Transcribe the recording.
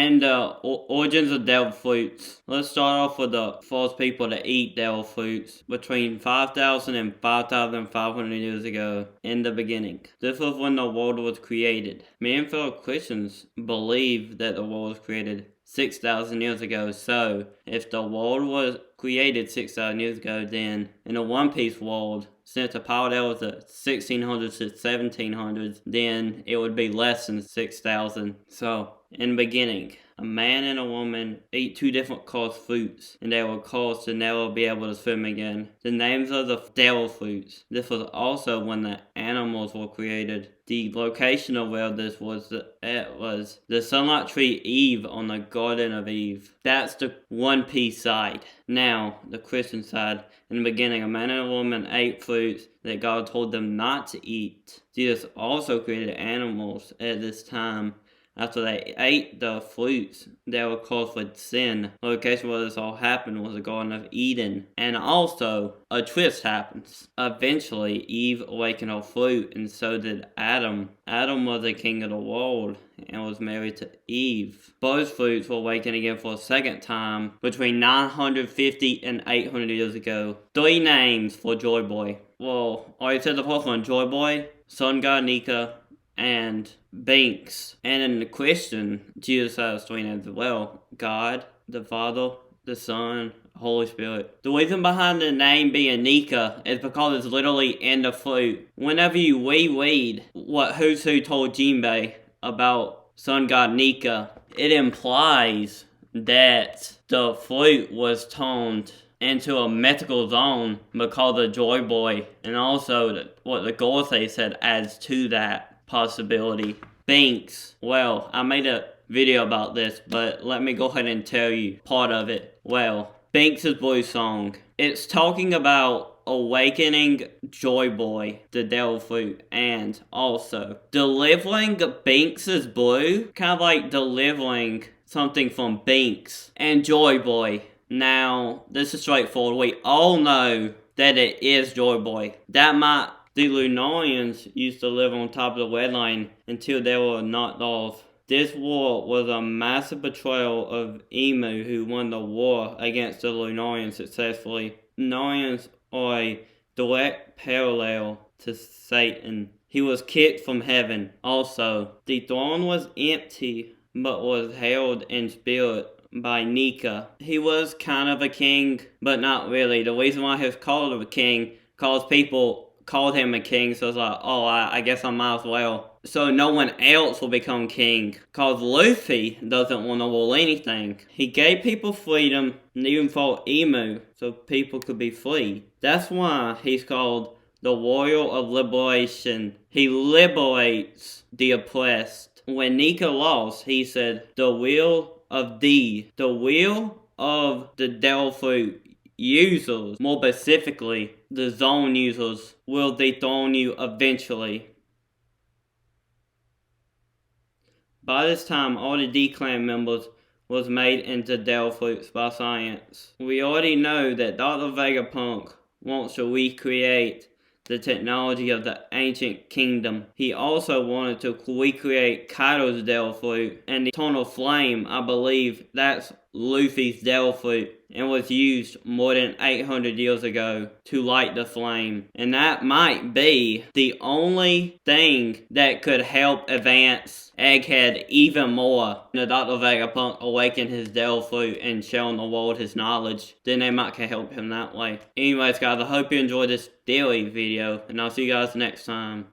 and the origins of devil fruits. Let's start off with the first people to eat devil fruits between 5,000 and 5,500 years ago in the beginning. This was when the world was created. Me and fellow Christians believe that the world was created 6,000 years ago. So, if the world was created 6,000 years ago, then in a One Piece world, since the parallel was the 1600s to 1700s, then it would be less than 6,000. So, in the beginning, a man and a woman ate two different cursed fruits, and they were cursed to never be able to swim again. The names of the devil fruits. This was also when the animals were created. The location of where this was, the sunlight tree Eve on the Garden of Eve. That's the One Piece side. Now, the Christian side. In the beginning, a man and a woman ate fruits that God told them not to eat. Jesus also created animals at this time. After they ate the fruits, they were cursed with sin. The location where this all happened was the Garden of Eden. And also, a twist happens. Eventually, Eve awakened her fruit, and so did Adam. Adam was the king of the world and was married to Eve. Both fruits were awakened again for a second time between 950 and 800 years ago. 3 names for Joy Boy. Well, I already said the first one, Joy Boy, Sun God Nika, and Binks. And in the Christian, Jesus has 3 names as well. God, the Father, the Son, Holy Spirit. The reason behind the name being Nika is because it's literally in the fruit. Whenever you reread what Who's Who told Jinbei about Sun God Nika, it implies that the fruit was turned into a mythical zone because of Joy Boy, and also what the Gorse said adds to that possibility. Binks. Well, I made a video about this, but let me go ahead and tell you part of it. Well, Binks' Blue Song. It's talking about awakening Joy Boy, the devil fruit, and also delivering Binks' Blue, kind of like delivering something from Binks and Joy Boy. Now, this is straightforward. We all know that it is Joy Boy. The Lunarians used to live on top of the red line until they were knocked off. This war was a massive betrayal of Emu, who won the war against the Lunarians successfully. Lunarians are a direct parallel to Satan. He was kicked from heaven. Also, the throne was empty, but was held in spirit by Nika. He was kind of a king, but not really. The reason why he was called a king, because people called him a king, so it's like, oh, I guess I might as well. So no one else will become king, cause Luffy doesn't want to rule anything. He gave people freedom, and even fought Emu, so people could be free. That's why he's called the Warrior of Liberation. He liberates the oppressed. When Nika lost, he said, the will of the devil fruit users, more specifically, the zone users, will dethrone you eventually. By this time, all the D-Clan members was made into devil fruits by science. We already know that Dr. Vegapunk wants to recreate the technology of the ancient kingdom. He also wanted to recreate Kaido's devil fruit, and the Eternal Flame, I believe that's Luffy's devil fruit, and was used more than 800 years ago to light the flame. And that might be the only thing that could help advance Egghead even more. The Dr. Vegapunk awakened his devil fruit and showing the world his knowledge, then they might can help him that way. Anyways guys, I hope you enjoyed this daily video, and I'll see you guys next time.